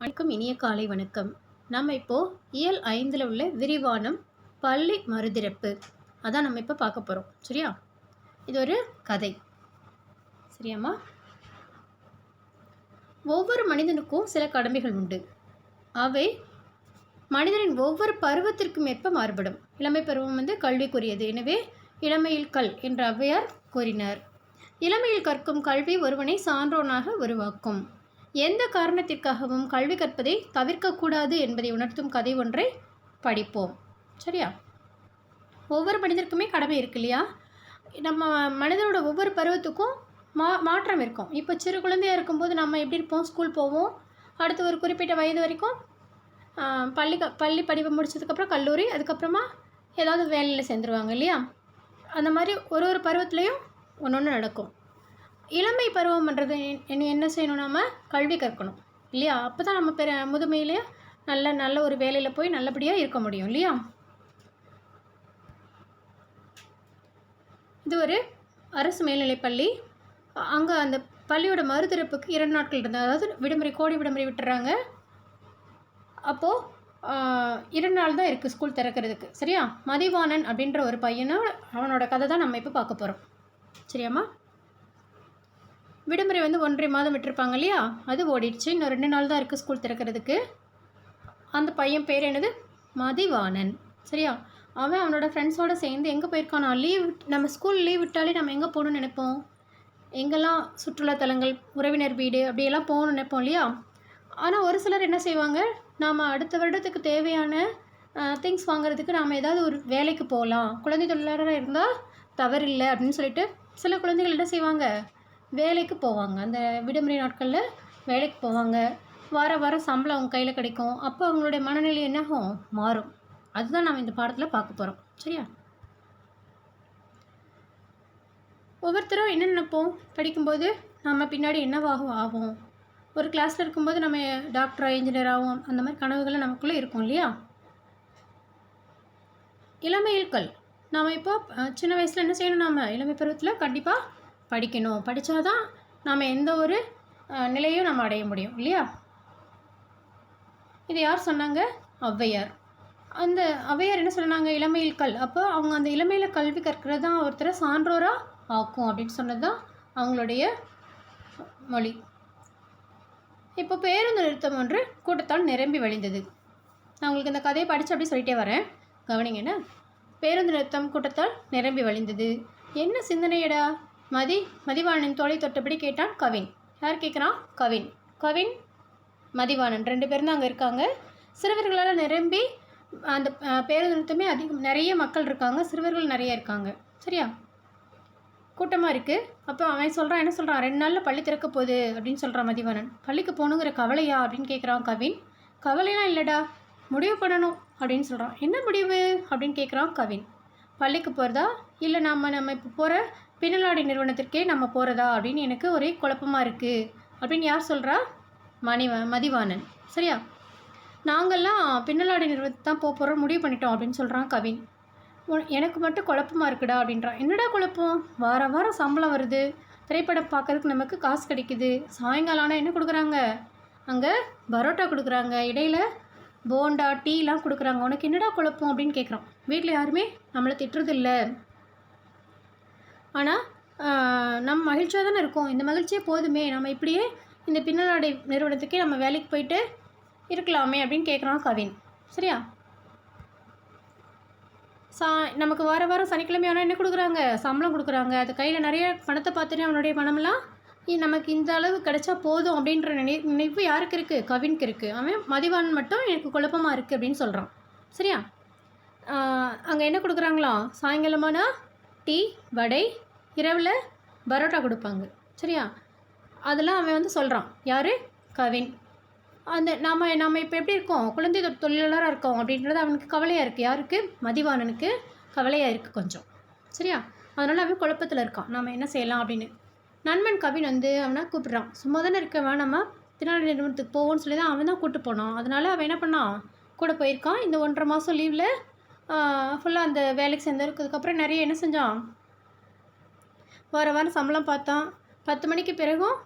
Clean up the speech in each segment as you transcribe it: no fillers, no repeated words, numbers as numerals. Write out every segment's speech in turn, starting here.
அனைக்கும் இனிய காலை வணக்கம். நம்ம இப்போ இயல் 5ல் உள்ள விரிவானம் பள்ளி மறுதிறப்பு அதான் நம்ம இப்போ பார்க்க போகிறோம். சரியா? இது ஒரு கதை. சரியாம்மா? ஒவ்வொரு மனிதனுக்கும் சில கடமைகள் உண்டு. அவை மனிதனின் ஒவ்வொரு பருவத்திற்கும் ஏற்ப மாறுபடும். இளமை பருவம் கல்விக்குரியது. எனவே இளமையில் கல் என்று ஔவையார் கூறினார். இளமையில் கற்கும் கல்வி ஒருவனை சான்றோனாக உருவாக்கும். எந்த காரணத்திற்காகவும் கல்வி கற்பதை தவிர்க்கக்கூடாது என்பதை உணர்த்தும் கதை ஒன்றை படிப்போம். சரியா? ஒவ்வொரு மனிதருக்குமே கடமை இருக்கு இல்லையா? நம்ம மனிதனோட ஒவ்வொரு பருவத்துக்கும் மாற்றம் இருக்கும். இப்போ சிறு குழந்தையாக இருக்கும்போது நம்ம எப்படி இருப்போம்? ஸ்கூல் போவோம். அடுத்து ஒரு குறிப்பிட்ட வயது வரைக்கும் பள்ளி படிப்பை முடிச்சதுக்கப்புறம் கல்லூரி, அதுக்கப்புறமா ஏதாவது வேலையில் சேர்ந்துருவாங்க இல்லையா? அந்த மாதிரி ஒரு பருவத்துலேயும் ஒன்று நடக்கும். இளமை பருவம்ன்றது என்ன செய்யணும்? நம்ம கல்வி கற்கணும் இல்லையா? அப்போ தான் நம்ம முதுமையிலே நல்ல ஒரு வேலையில் போய் நல்லபடியாக இருக்க முடியும் இல்லையா? இது ஒரு அரசு மேல்நிலைப்பள்ளி. அங்கே அந்த பள்ளியோட மறுதிறப்புக்கு 2 நாட்கள் இருந்தது. அதாவது கோடை விடுமுறை விட்டுறாங்க. அப்போது 2 நாள் தான் இருக்குது ஸ்கூல் திறக்கிறதுக்கு. சரியா? மதிவாணன் அப்படின்ற ஒரு பையனை, அவனோட கதை தான் நம்ம இப்போ பார்க்க போகிறோம். சரியாம்மா? விடுமுறை 1.5 மாதம் விட்டுருப்பாங்க இல்லையா? அது ஓடிடுச்சு. இன்னும் 2 நாள் தான் இருக்குது ஸ்கூல் திறக்கிறதுக்கு. அந்த பையன் பேர் என்னது? மதிவாணன். சரியா? அவனோட ஃப்ரெண்ட்ஸோடு சேர்ந்து எங்கே போயிருக்கானா? நம்ம ஸ்கூல் லீவ் விட்டாலே நம்ம எங்கே போகணுன்னு நினைப்போம்? எங்கெல்லாம் சுற்றுலாத்தலங்கள், உறவினர் வீடு அப்படியெல்லாம் போகணுன்னு நினைப்போம் இல்லையா? ஆனால் ஒரு சிலர் என்ன செய்வாங்க? நாம் அடுத்த வருடத்துக்கு தேவையான திங்ஸ் வாங்குறதுக்கு நாம் ஏதாவது ஒரு வேலைக்கு போகலாம், குழந்தை தொழிலாளராக இருந்தால் தவறில்லை அப்படின்னு சொல்லிட்டு சில குழந்தைகள் என்ன செய்வாங்க? வேலைக்கு போவாங்க. அந்த விடுமுறை நாட்களில் வேலைக்கு போவாங்க. வாரம் சம்பளம் அவங்க கையில் கிடைக்கும். அப்போ அவங்களுடைய மனநிலை என்னாகும்? மாறும். அதுதான் நம்ம இந்த பாடத்தில் பார்க்க போகிறோம். சரியா? ஒவ்வொருத்தரும் என்ன நினைப்போம்? படிக்கும்போது நம்ம பின்னாடி ஆகும். ஒரு கிளாஸில் இருக்கும்போது நம்ம டாக்டராக, இன்ஜினியராகவும் அந்த மாதிரி கனவுகளை நமக்குள்ளே இருக்கும் இல்லையா? இளமையில் கல். நாம் இப்போ சின்ன வயசில் என்ன செய்யணும்? நாம் இளமை பருவத்தில் கண்டிப்பாக படிக்கணும். படித்தா தான் நாம் எந்த ஒரு நிலையும் நம்ம அடைய முடியும் இல்லையா? இது யார் சொன்னாங்க? ஔவையார். அந்த ஔவையார் என்ன சொன்னாங்க? இளமையில் கல். அப்போ அவங்க அந்த இளமையில் கல்வி கற்கிறது தான் ஒருத்தரை சான்றோராக ஆக்கும் அப்படின்னு சொன்னது தான் அவங்களுடைய மொழி. இப்போ பேருந்து நிறுத்தம் ஒன்று கூட்டத்தால் நிரம்பி வழிந்தது. நான் உங்களுக்கு இந்த கதையை படித்து அப்படி சொல்லிட்டே வரேன், கவனிங்க. என்ன? பேருந்து நிறுத்தம் கூட்டத்தால் நிரம்பி வழிந்தது. என்ன சிந்தனையடா? மதிவாணன் தோலை தொட்டபடி கேட்டான் கவின். யார் கேட்குறான்? கவின் மதிவாணன் 2 பேரும் தான் அங்கே இருக்காங்க. சிறுவர்களால் நிரம்பி அந்த பேருந்து நிறுத்தமே நிறைய மக்கள் இருக்காங்க. சிறுவர்கள் நிறைய இருக்காங்க. சரியா? கூட்டமாக இருக்குது. அப்போ அவன் சொல்கிறான், என்ன சொல்கிறான்? 2 நாளில் பள்ளி திறக்க போகுது அப்படின்னு சொல்கிறான் மதிவாணன். பள்ளிக்கு போகணுங்கிற கவலையா அப்படின்னு கேட்குறான் கவின். கவலைலாம் இல்லைடா, முடிவு பண்ணணும் அப்படின்னு சொல்கிறான். என்ன முடிவு அப்படின்னு கேட்குறான் கவின். பள்ளிக்கு போகிறதா இல்லை நம்ம இப்போ போகிற பின்னலாடை நிறுவனத்திற்கே நம்ம போகிறதா அப்படின்னு எனக்கு ஒரே குழப்பமாக இருக்குது அப்படின்னு யார் சொல்கிறா? மதிவாணன். சரியா? நாங்கள்லாம் பின்னலாடை நிறுவனத்துக்கு தான் போகிறோம் முடிவு பண்ணிட்டோம் அப்படின்னு சொல்கிறான் கவின். எனக்கு மட்டும் குழப்பமாக இருக்குடா அப்படின்றான். என்னடா குழப்பம்? வாரம் சம்பளம் வருது, திரைப்படம் பார்க்கறதுக்கு நமக்கு காசு கிடைக்குது, சாயங்காலம் ஆனால் என்ன கொடுக்குறாங்க? அங்கே பரோட்டா கொடுக்குறாங்க, இடையில் போண்டா, டீலாம் கொடுக்குறாங்க. உனக்கு என்னடா குழப்பம் அப்படின்னு கேட்குறான். வீட்டில் யாருமே நம்மளை திட்டுறதில்லை, ஆனால் நம்ம மகிழ்ச்சியாக தானே இருக்கோம். இந்த மகிழ்ச்சியே போதுமே, நம்ம இப்படியே இந்த பின்னலாடை நிறுவனத்துக்கே நம்ம வேலைக்கு போயிட்டு இருக்கலாமே அப்படின்னு கேட்குறான் கவின். சரியா? நமக்கு வாரம் சனிக்கிழமை ஆனால் என்ன கொடுக்குறாங்க? சம்பளம் கொடுக்குறாங்க. அது கையில் நிறைய பணத்தை பார்த்துட்டு அவனுடைய பணம்லாம் நமக்கு இந்த அளவு கிடைச்சா போதும் அப்படின்ற நினைப்பு யாருக்கு இருக்குது? கவினுக்கு இருக்குது. அவன் மதிவாணன் மட்டும் எனக்கு குழப்பமாக இருக்குது அப்படின்னு சொல்கிறான். சரியா? அங்கே என்ன கொடுக்குறாங்களாம்? சாயங்காலமானா டீ, வடை, இரவில் பரோட்டா கொடுப்பாங்க. சரியா? அதெல்லாம் அவன் சொல்கிறான். யார்? கவின். அந்த நம்ம இப்போ எப்படி இருக்கோம்? குழந்தை தொழிலாளராக இருக்கோம் அப்படின்றது அவனுக்கு கவலையாக இருக்குது. யாருக்கு? மதிவாணனுக்கு கவலையாக இருக்குது கொஞ்சம். சரியா? அதனால் அவன் குழப்பத்தில் இருக்கான். நம்ம என்ன செய்யலாம் அப்படின்னு. நண்பன் கவின் அவனை கூப்பிட்றான். சும்மா தானே இருக்கவன், நம்ம பின்னாடி நிறுவனத்துக்கு போவோன்னு சொல்லி தான் அவன் தான் கூப்பிட்டு போனான். அதனால் அவன் என்ன பண்ணான்? கூட போயிருக்கான். இந்த 1.5 மாதம் லீவில் ஃபுல்லாக அந்த வேலைக்கு சேர்ந்ததுக்கப்புறம் நிறைய என்ன செஞ்சான்? வாரம் சம்பளம் பார்த்தான். 10 மணிக்கு பிறகும்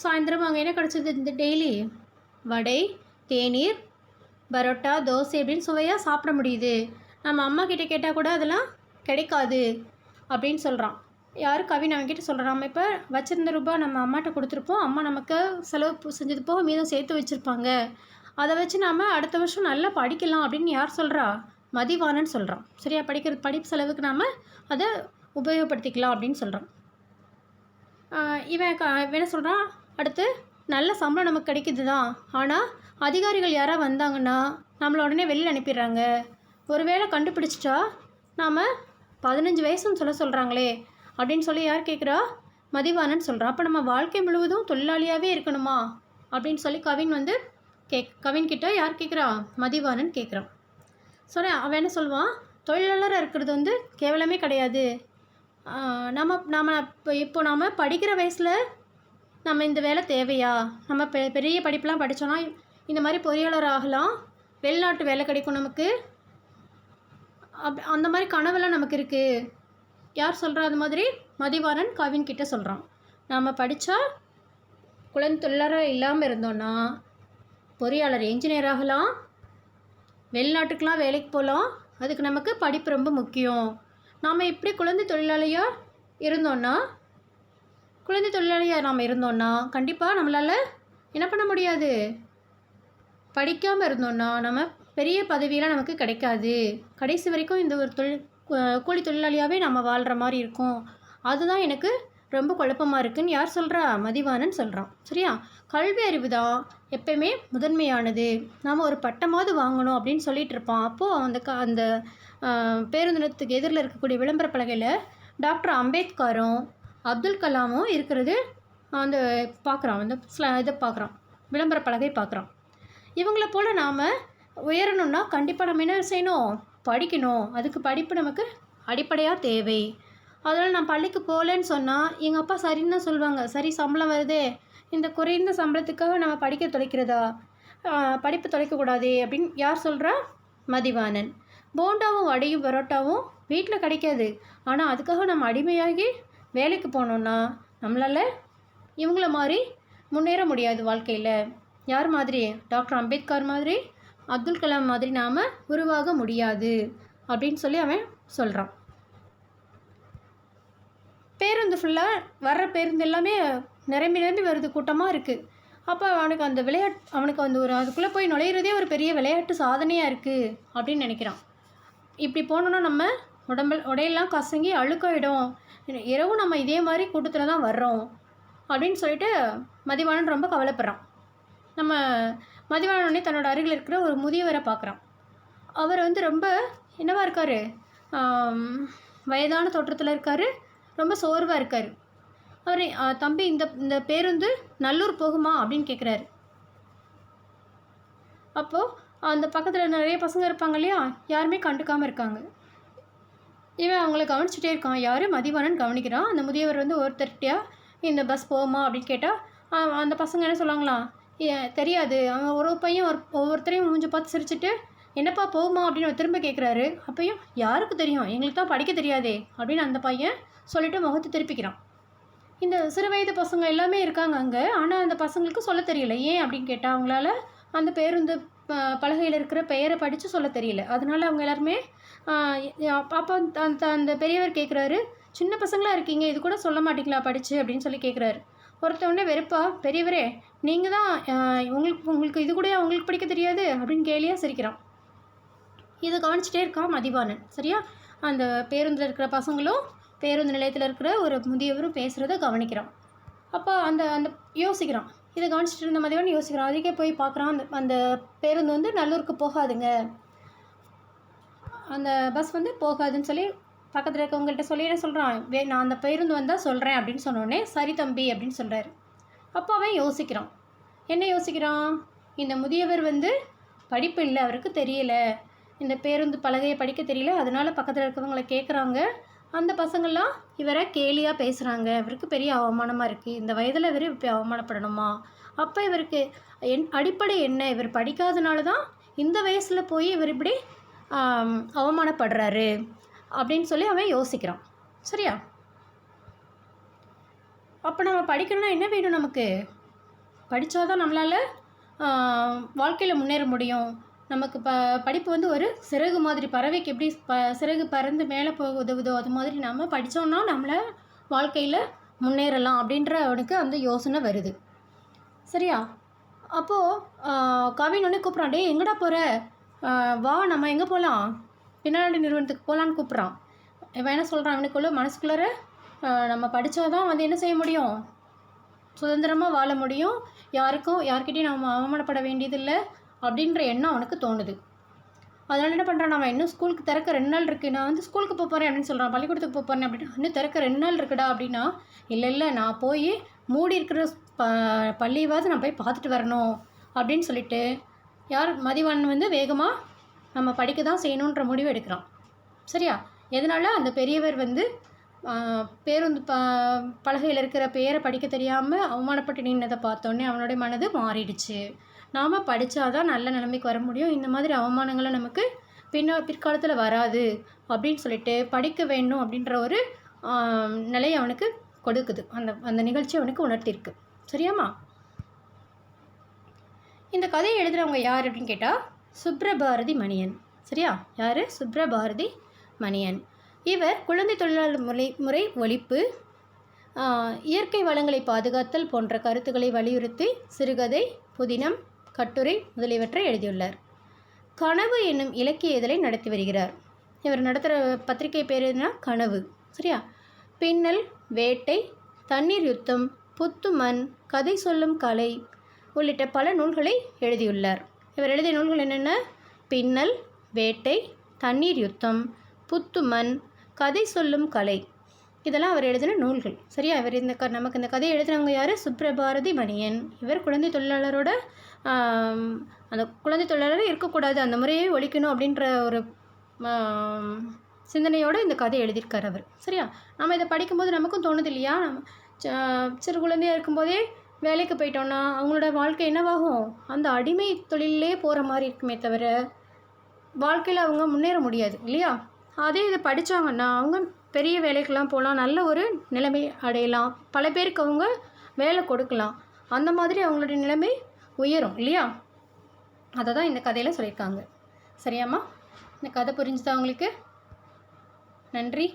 சாயந்தரம் அங்கே என்ன கிடச்சிது? இந்த டெய்லி வடை, தேநீர், பரோட்டா, தோசை அப்படின்னு சுவையாக சாப்பிட முடியுது. நம்ம அம்மா கிட்டே கேட்டால் கூட அதெல்லாம் கிடைக்காது அப்படின்னு சொல்கிறான். யார்? கவின் அவன்கிட்ட சொல்கிறான். நம்ம இப்போ வச்சுருந்த ரூபாய் நம்ம அம்மாட்ட கொடுத்துருப்போம். அம்மா நமக்கு செலவு செஞ்சது போக மீதம் சேர்த்து வச்சுருப்பாங்க. அதை வச்சு நாம் அடுத்த வருஷம் நல்லா படிக்கலாம் அப்படின்னு யார் சொல்கிறா? மதிவாணன் சொல்கிறான். சரியா? படிப்பு செலவுக்கு நாம் அதை உபயோகப்படுத்திக்கலாம் அப்படின்னு சொல்கிறான். இவன் என்ன சொல்கிறான்? அடுத்து நல்ல சம்பளம் நமக்கு கிடைக்குது தான், ஆனால் அதிகாரிகள் யாராவது வந்தாங்கன்னா நம்மளை உடனே வெளியில் அனுப்பிடுறாங்க. ஒருவேளை கண்டுபிடிச்சிட்டா நாம் 15 வயசுன்னு சொல்கிறாங்களே அப்படின்னு சொல்லி யார் கேட்குறா? மதிவாணன் சொல்கிறான். அப்போ நம்ம வாழ்க்கை முழுவதும் தொழிலாளியாகவே இருக்கணுமா அப்படின்னு சொல்லி கவின்கிட்ட யார் கேட்குறா? மதிவாணன் கேட்குறான். சொன்னேன். அவன் என்ன சொல்லுவான்? தொழிலாளராக இருக்கிறது கேவலமே கிடையாது. நம்ம இப்போ நாம் படிக்கிற வயசில் நம்ம இந்த வேலை தேவையா? நம்ம பெரிய படிப்பெலாம் படித்தோன்னா இந்த மாதிரி பொறியாளர் ஆகலாம், வெளிநாட்டு வேலை கிடைக்கும் நமக்கு, அந்த மாதிரி கனவெல்லாம் நமக்கு இருக்குது. யார் சொல்கிறா? அது மாதிரி மதிவாணன் கவின்கிட்ட சொல்கிறான். நாம் படித்தா குழந்தை தொழிலாளராக இல்லாமல் இருந்தோன்னா பொறியாளர், என்ஜினியர் ஆகலாம், வெளிநாட்டுக்கெலாம் வேலைக்கு போகலாம். அதுக்கு நமக்கு படிப்பு ரொம்ப முக்கியம். நாம் இப்படி குழந்தை தொழிலாளியாக இருந்தோன்னா கண்டிப்பாக நம்மளால் என்ன பண்ண முடியாது? படிக்காமல் இருந்தோன்னா நம்ம பெரிய பதவியெலாம் நமக்கு கிடைக்காது. கடைசி வரைக்கும் இந்த ஒரு கூலி தொழிலாளியாகவே நம்ம வாழ்கிற மாதிரி இருக்கும். அதுதான் எனக்கு ரொம்ப குழப்பமாக இருக்குதுன்னு யார் சொல்கிறா? மதிவாணன் சொல்கிறான். சரியா? கல்வி அறிவு தான் எப்பயுமே முதன்மையானது. நாம் ஒரு பட்டமாவது வாங்கணும் அப்படின்னு சொல்லிகிட்டு இருப்பான். அப்போது அந்த பேருந்து நிலையத்துக்கு எதிரில் இருக்கக்கூடிய விளம்பர பலகையில் டாக்டர் அம்பேத்கரும் அப்துல் கலாமும் இருக்கிறது பார்க்குறான். இதை பார்க்குறான், விளம்பர பலகை பார்க்குறான். இவங்கள போல் நாம் உயரணுன்னா கண்டிப்பாக நம்ம என்ன செய்யணும்? படிக்கணும். அதுக்கு படிப்பு நமக்கு அடிப்படையாக தேவை. அதனால் நான் பள்ளிக்கு போகலன்னு சொன்னால் எங்கள் அப்பா சரின்னு தான் சொல்லுவாங்க. சரி, சம்பளம் வருதே, இந்த குறைந்த சம்பளத்துக்காக நம்ம படிக்க தொலைக்கிறதா? படிப்பு தொலைக்கக்கூடாதே அப்படின்னு யார் சொல்கிறா? மதிவாணன். போண்டாவும் வடையும் பரோட்டாவும் வீட்டில் கிடைக்காது, ஆனால் அதுக்காக நம்ம அடிமையாகி வேலைக்கு போனோன்னா நம்மளால் இவங்கள மாதிரி முன்னேற முடியாது வாழ்க்கையில். யார் மாதிரி? டாக்டர் அம்பேத்கர் மாதிரி, அப்துல் கலாம் மாதிரி நாம் உருவாக முடியாது அப்படின்னு சொல்லி அவன் சொல்கிறான். பேருந்து ஃபுல்லாக வர்ற பேருந்து எல்லாமே நிரம்பி வருது, கூட்டமாக இருக்குது. அப்போ அவனுக்கு அந்த அதுக்குள்ளே போய் நுழையிறதே ஒரு பெரிய விளையாட்டு சாதனையாக இருக்குது அப்படின்னு நினைக்கிறான். இப்படி போனோன்னா நம்ம உடையெல்லாம் கசங்கி அழுக்காயிடும், இரவும் நம்ம இதே மாதிரி கூட்டத்தில் தான் வர்றோம் அப்படின்னு சொல்லிட்டு மதிவாணன் ரொம்ப கவலைப்படுறான். நம்ம மதிவாணனே தன்னோட அருகில் இருக்கிற ஒரு முதியவரை பார்க்குறான். அவர் ரொம்ப என்னவாக இருக்கார்? வயதான தோற்றத்தில் இருக்கார், ரொம்ப சோர்வாக இருக்கார். அவர், தம்பி இந்த பேருந்து நல்லூர் போகுமா அப்படின்னு கேட்குறாரு. அப்போது அந்த பக்கத்தில் நிறைய பசங்க இருப்பாங்க இல்லையா, யாருமே கண்டுக்காமல் இருக்காங்க. இவன் அவங்கள கவனிச்சுட்டே இருக்கான். யார்? மதிவாணன் கவனிக்கிறான். அந்த முதியவர் ஒருத்தர்கிட்டயா இந்த பஸ் போகுமா அப்படின்னு கேட்டால் அந்த பசங்க என்ன சொல்லுவாங்களாம்? தெரியாது. அவன் ஒரு பையன் ஒவ்வொருத்தரையும் மூஞ்சி பார்த்து சிரிச்சுட்டு என்னப்பா போகுமா அப்படின்னு திரும்ப கேட்குறாரு. அப்பையும் யாருக்கு தெரியும், எங்களுக்கு தான் படிக்க தெரியாதே அப்படின்னு அந்த பையன் சொல்லிவிட்டு முகத்தை திருப்பிக்கிறான். இந்த சிறு வயது பசங்க எல்லாமே இருக்காங்க அங்கே, ஆனால் அந்த பசங்களுக்கு சொல்ல தெரியல. ஏன் அப்படின்னு கேட்டால் அவங்களால அந்த பேருந்து பலகையில் இருக்கிற பெயரை படித்து சொல்ல தெரியல. அதனால அவங்க எல்லாருமே அப்போ அந்த பெரியவர் கேட்குறாரு, சின்ன பசங்களாக இருக்கீங்க, இது கூட சொல்ல மாட்டீங்களா படித்து அப்படின்னு சொல்லி கேட்குறாரு. ஒருத்தவொடனே வெறுப்பா, பெரியவரே நீங்கள் தான் உங்களுக்கு இது கூட உங்களுக்கு படிக்க தெரியாது அப்படின்னு கேலியாக சிரிக்கிறான். இதை கவனிச்சிட்டே இருக்கான் மதிவாணன். சரியா? அந்த பேருந்தில் இருக்கிற பசங்களும் பேருந்து நிலையத்தில் இருக்கிற ஒரு முதியவரும் பேசுகிறத கவனிக்கிறான். அப்போ அந்த யோசிக்கிறான். இதை கவனிச்சிட்டு இருந்த மதிவாணன் யோசிக்கிறான். அதுக்கே போய் பார்க்குறான். அந்த பேருந்து நல்லூருக்கு போகாதுங்க, அந்த பஸ் போகாதுன்னு சொல்லி பக்கத்தில் இருக்கவங்கள்ட்ட சொல்லி என்ன சொல்கிறான்? நான் அந்த பேருந்து வந்தால் சொல்கிறேன் அப்படின்னு சொன்னோடனே சரி தம்பி அப்படின்னு சொல்கிறாரு. அப்போ அவன் யோசிக்கிறான். என்ன யோசிக்கிறான்? இந்த முதியவர் படிப்பு இல்லை, அவருக்கு தெரியலை, இந்த பேருந்து பலகையை படிக்க தெரியல, அதனால் பக்கத்தில் இருக்கிறவங்களை கேட்குறாங்க. அந்த பசங்கள்லாம் இவரை கேலியாக பேசுகிறாங்க. இவருக்கு பெரிய அவமானமாக இருக்குது. இந்த வயதில் இவர் இப்படி அவமானப்படணுமா? அப்போ இவருக்கு அடிப்படை என்ன? இவர் படிக்காதனால தான் இந்த வயசில் போய் இவர் இப்படி அவமானப்படுறாரு அப்படின்னு சொல்லி அவன் யோசிக்கிறான். சரியா? அப்போ நம்ம படிக்கணும்னா என்ன வேணும்? நமக்கு படித்தாதான் நம்மளால் வாழ்க்கையில் முன்னேற முடியும். நமக்கு படிப்பு வந்து ஒரு சிறகு மாதிரி, பறவைக்கு எப்படி சிறகு பறந்து மேலே போக உதவுதோ அது மாதிரி நம்ம படித்தோன்னா நம்மளை வாழ்க்கையில் முன்னேறலாம் அப்படின்ற அவனுக்கு அந்த யோசனை வருது. சரியா? அப்போது கவின் ஒன்று கூப்பிட்றான், டே எங்கடா போகிற, வா நம்ம எங்கே போகலாம், பின்னாடி நிறுவனத்துக்கு போகலான்னு கூப்பிட்றான். இவன் என்ன சொல்கிறான், அவனுக்குள்ளே மனசுக்குள்ளார நம்ம படித்தாதான் வந்து என்ன செய்ய முடியும், சுதந்திரமாக வாழ முடியும், யார்கிட்டையும் நம்ம அவமானப்பட வேண்டியதில்லை அப்படின்ற எண்ணம் அவனுக்கு தோணுது. அதனால் என்ன பண்ணுறான், நம்ம இன்னும் ஸ்கூலுக்கு திறக்க 2 நாள் இருக்குது, நான் வந்து ஸ்கூலுக்கு போகிறேன் அப்படின்னு சொல்கிறான், பள்ளிக்கூடத்துக்கு போகிறேன் அப்படின்னா, இன்னும் திறக்க 2 நாள் இருக்குடா அப்படின்னா, இல்லை நான் போய் மூடி இருக்கிற பள்ளியாவது நான் போய் பார்த்துட்டு வரணும் அப்படின்னு சொல்லிட்டு மதிவாணன் வந்து வேகமாக நம்ம படிக்க தான் செய்யணுன்ற முடிவு எடுக்கிறான். சரியா? எதனால் அந்த பெரியவர் வந்து பேருந்து பலகையில் இருக்கிற பேரை படிக்க தெரியாமல் அவமானப்பட்டு நின்றதை பார்த்தோன்னே அவனுடைய மனது மாறிடுச்சு. நாம் படித்தாதான் நல்ல நிலைமைக்கு வர முடியும், இந்த மாதிரி அவமானங்களை நமக்கு பிற்காலத்தில் வராது அப்படின்னு சொல்லிட்டு படிக்க வேண்டும் அப்படின்ற ஒரு நிலையை அவனுக்கு கொடுக்குது. அந்த நிகழ்ச்சி அவனுக்கு உணர்த்திருக்கு. சரியாம்மா? இந்த கதையை எழுதுகிறவங்க யார் அப்படின்னு கேட்டால் சுப்ரபாரதி மணியன். சரியா? யார்? சுப்ரபாரதி மணியன். இவர் குழந்தை தொழிலாளர் முறை ஒழிப்பு, இயற்கை வளங்களை பாதுகாத்தல் போன்ற கருத்துக்களை வலியுறுத்தி சிறுகதை, புதினம், கட்டுரை முதலியவற்றை எழுதியுள்ளார். கனவு என்னும் இலக்கிய இதழை நடத்தி வருகிறார். இவர் நடத்துகிற பத்திரிகை பேர் எதுனா கனவு. சரியா? பின்னல், வேட்டை, தண்ணீர் யுத்தம், புத்துமண், கதை சொல்லும் கலை உள்ளிட்ட பல நூல்களை எழுதியுள்ளார். இவர் எழுதிய நூல்கள் என்னென்ன? பின்னல், வேட்டை, தண்ணீர் யுத்தம், புத்துமண், கதை சொல்லும் கலை, இதெல்லாம் அவர் எழுதின நூல்கள். சரியா? இவர் நமக்கு இந்த கதையை எழுதினவங்க யார்? சுப்ரபாரதி மணியன். இவர் குழந்தை தொழிலாளரோட அந்த குழந்தை தொழிலாளர் இருக்கக்கூடாது, அந்த முறையை ஒழிக்கணும் அப்படின்ற ஒரு சிந்தனையோடு இந்த கதையை எழுதியிருக்கார் அவர். சரியா? நம்ம இதை படிக்கும்போது நமக்கும் தோணுது இல்லையா, நம்ம சிறு குழந்தையாக இருக்கும்போதே வேலைக்கு போயிட்டோன்னா அவங்களோட வாழ்க்கை என்னவாகும், அந்த அடிமை தொழிலே போகிற மாதிரி இருக்குமே தவிர வாழ்க்கையில் அவங்க முன்னேற முடியாது இல்லையா? அதே இதை படித்தாங்கன்னா அவங்க பெரிய வேலைக்கெல்லாம் போகலாம், நல்ல ஒரு நிலைமை அடையலாம், பல பேருக்கு அவங்க வேலை கொடுக்கலாம், அந்த மாதிரி அவங்களுடைய நிலைமை உயரும் இல்லையா? அதை தான் இந்த கதையில் சொல்லியிருக்காங்க. சரியாம்மா? இந்த கதை புரிஞ்சுதா உங்களுக்கு? நன்றி.